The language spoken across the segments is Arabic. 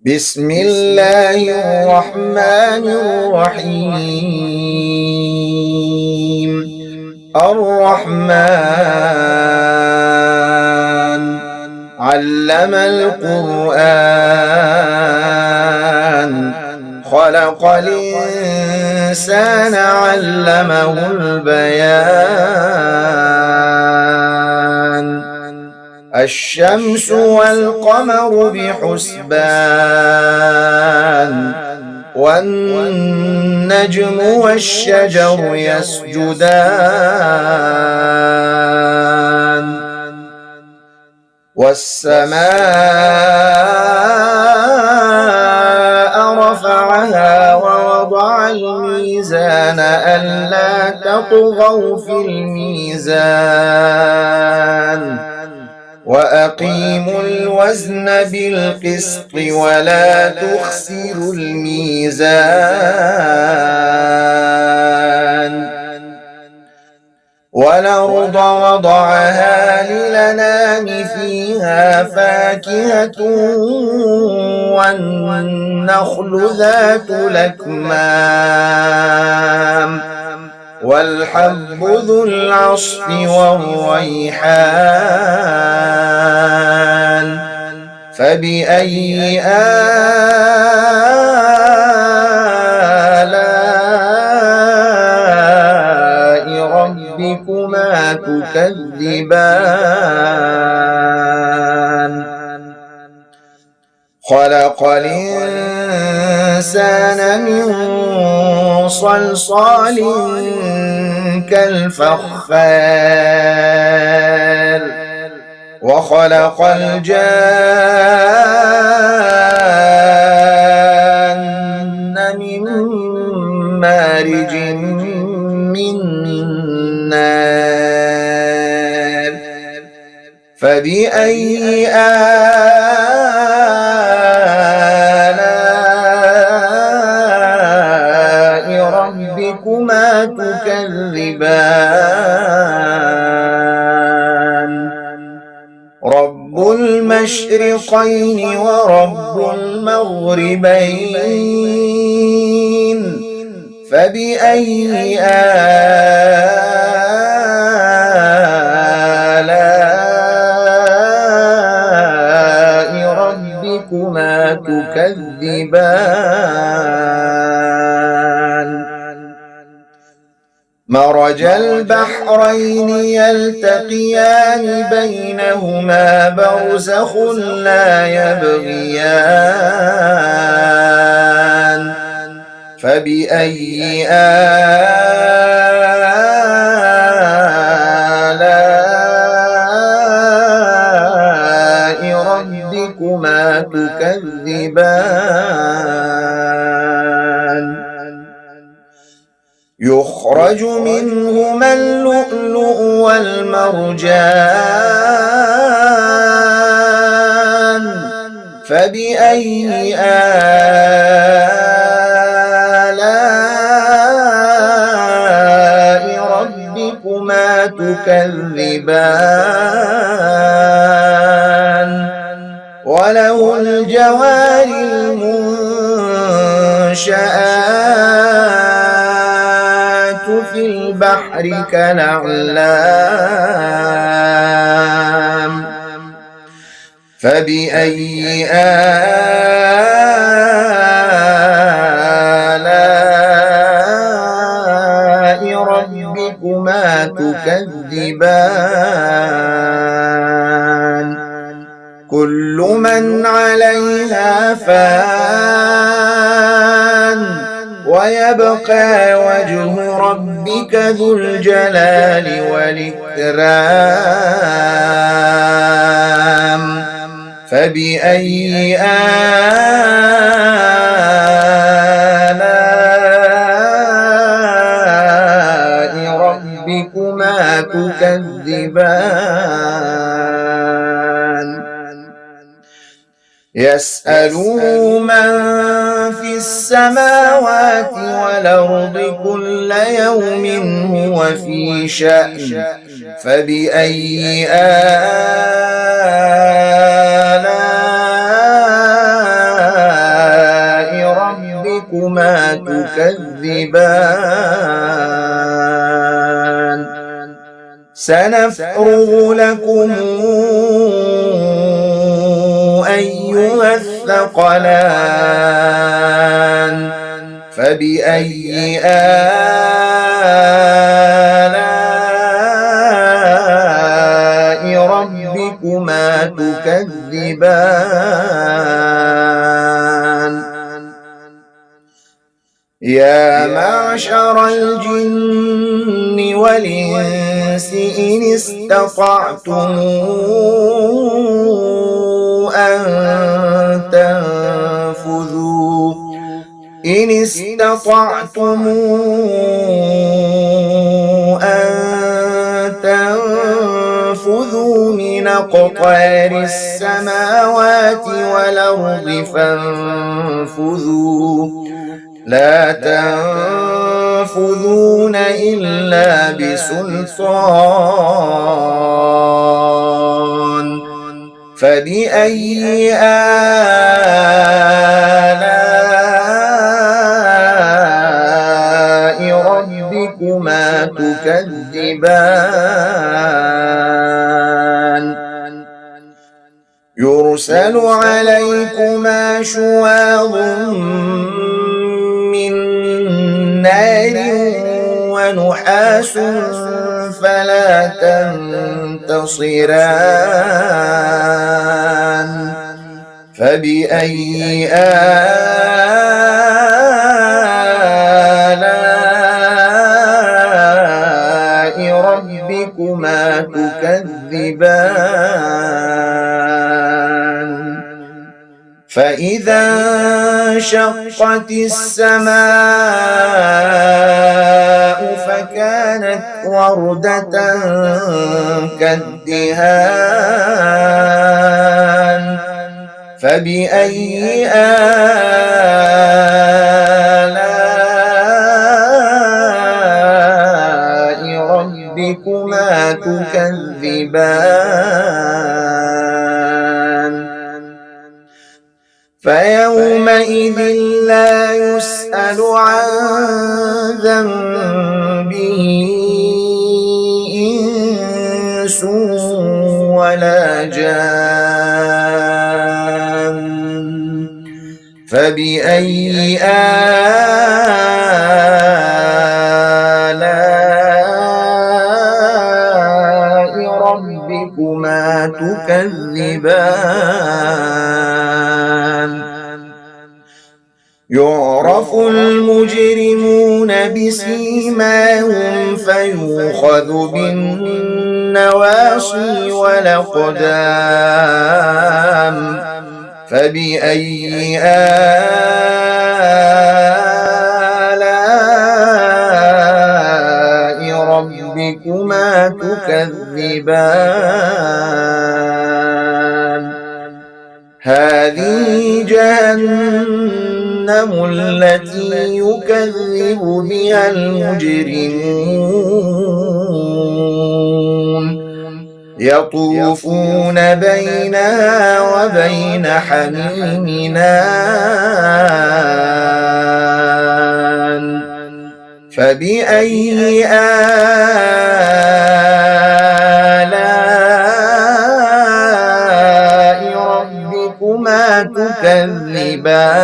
بسم الله الرحمن الرحيم. الرحمن علم القرآن، خلق الإنسان علمه البيان. الشمس والقمر بحسبان، والنجم والشجر يسجدان، والسماء رفعها ووضع الميزان ألا تطغوا في الميزان، وأقيموا الوزن بالقسط ولا تخسروا الميزان. والأرض وضعها للأنام فيها فاكهة والنخل ذات الأكمام والحب ذو العصف والريحان. فبأي آلاء ربكما تكذبان؟ خلق الإنسان من صلصال كالفخار، وخلق الجان من مارج من نار. فبأي آلاء ربكما تكذبان؟ رب المشرقين ورب المغربين، فبأي آلاء ربكما تكذبان؟ مرج البحرين يلتقيان بينهما برزخ لا يبغيان. فبأي آلاء ربكما تكذبان؟ يخرج منهما اللؤلؤ والمرجان. فبأي آلاء ربكما تكذبان؟ وله الجوار المنشآت في البحر كالأعلام. فبأي آلاء ربكما تكذبان؟ كل من عليها فان، ويبقى وجه ربك ذو الجلال والإكرام. فبأي آلاء ربكما تكذبان؟ يسأله من في السماوات والأرض كل يوم هو في شأن. فبأي آلاء تكذبان سنفرغ لكم أيها الثقلان فبأي آلاء ربكما تكذبان يا معشر الجن والإنس إن استطعتم أن تنفذوا من أقطار السماوات والأرض فانفذوا لا تنفذون إلا بسلطان فبأي آلاء ربكما تكذبان يرسل عليكما شواظ من نار ونحاس فلا تنتصران فبأي آلاء ربكما تكذبان فإذا انشقت السماء فكانت وردة كالدهان فبأي آلاء ربكما تكذبان فيومئذ لا يسأل عن ذنبه إنس ولا جان فبأي آلاء ربكما تكذبان يعرف المجرمون بسيماهم فيؤخذ بالنواصي والأقدام فبأي آلاء ربكما تكذبان هذه جهنم التي يكذب بها المجرمون يطوفون بينها وبين حميم آن فبأي آلاء ربكما تكذبان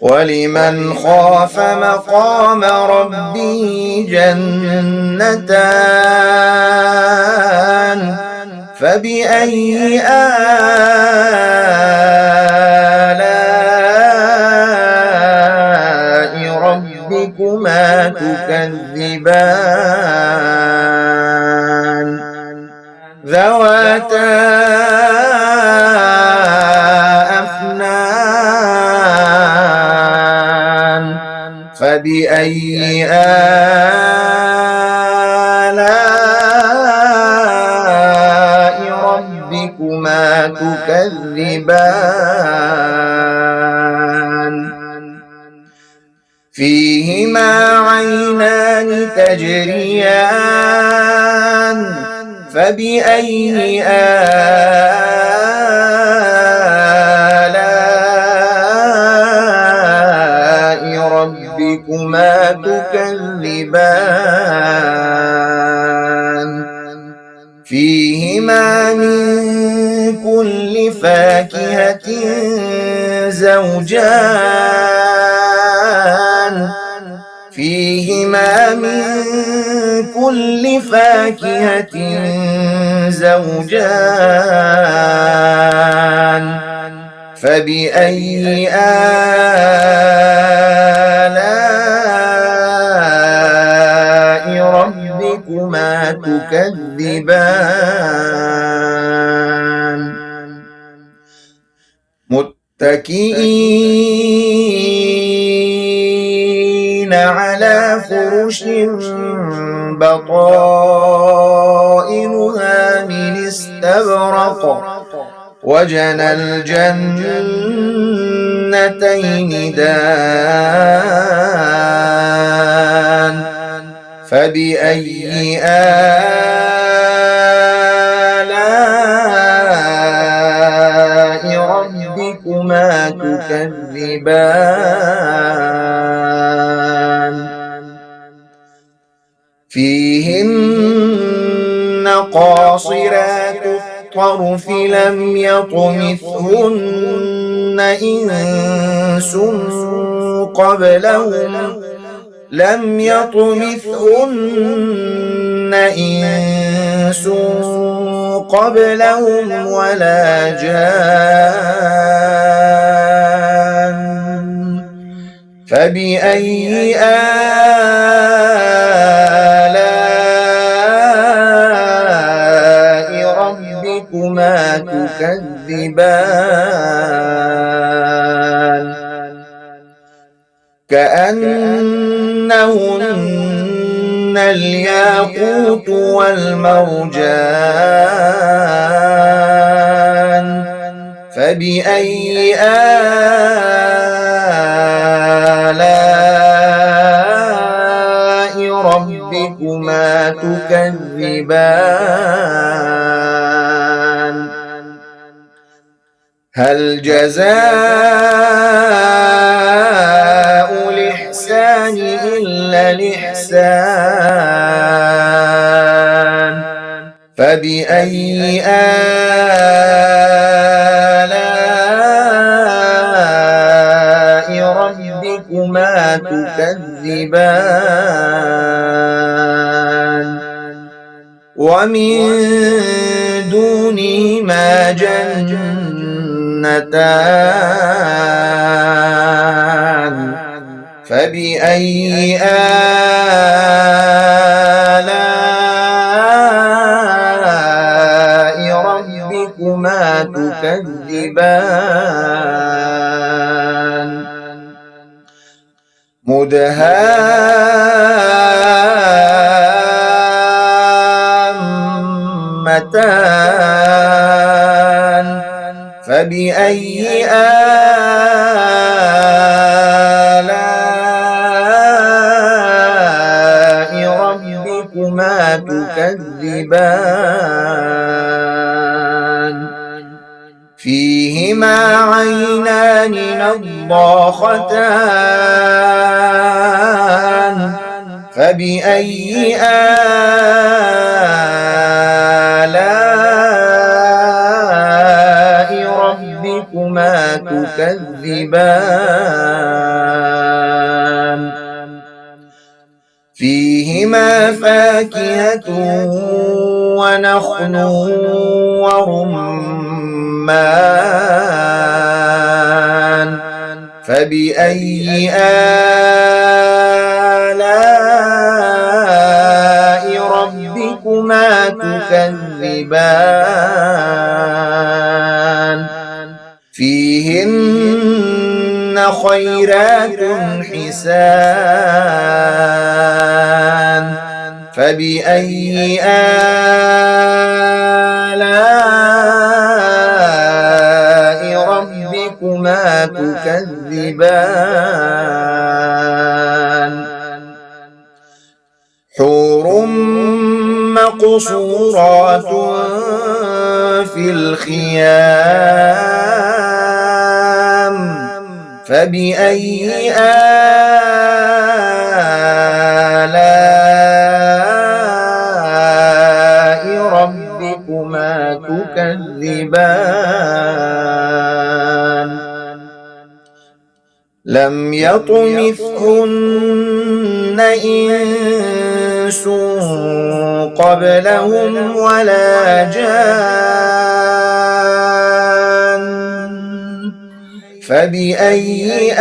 ولمن خاف مقام ربه جنتان فبأي آلاء ربكما تكذبان ذواتا أفنان فبأي آلاء ربكما تكذبان فيهما عينان تجريان فبأي آلاء من كل فاكهة زوجان فيهما من كل فاكهة زوجان فبأي آلاء ربكما تكذبان متكئين على فرش بطائنها من استبرق وجنى الجنتين دان فبأي آلاء ربكما تكذبان فيهن قاصرات الطرف لم يطمثهن إنس قبلهم ولا جان فبأي آلاء ربكما تكذبان كأنهن الياقوت والمرجان فبأي آلاء ربكما تكذبان هل جزاء الإحسان إلا الإحسان فبأي آلاء ربكما تكذبان ومن دونهما جنتان فبأي آلاء ربكما تكذبان مدهامتان فبأي آلاء ربكما تكذبان فيهما عينان نضاختان فبأي آلاء ربكما تكذبان فيهما فاكهة ونخل ورمان فبأي آلاء ربكما تكذبان فيهن خيرات حسان فبأي آلاء ربكما تكذبان حور مقصورات في الخيام فبأي آلاء ربكما تكذبان تكذبان لم يطمثهن إنس قبلهم ولا جان فبأي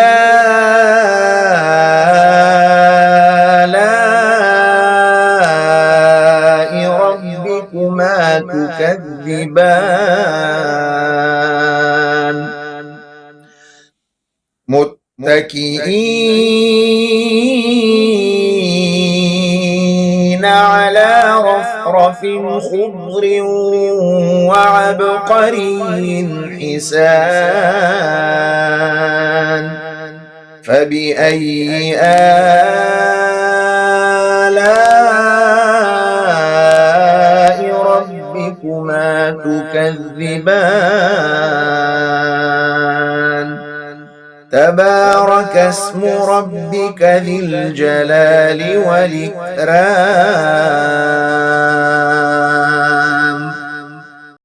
آلاء ربكما تكذبان متكئين على رفرف خضر وعبقري حسان فبأي آلاء ربكما تكذبان تبارك اسم ربك ذي الجلال والإكرام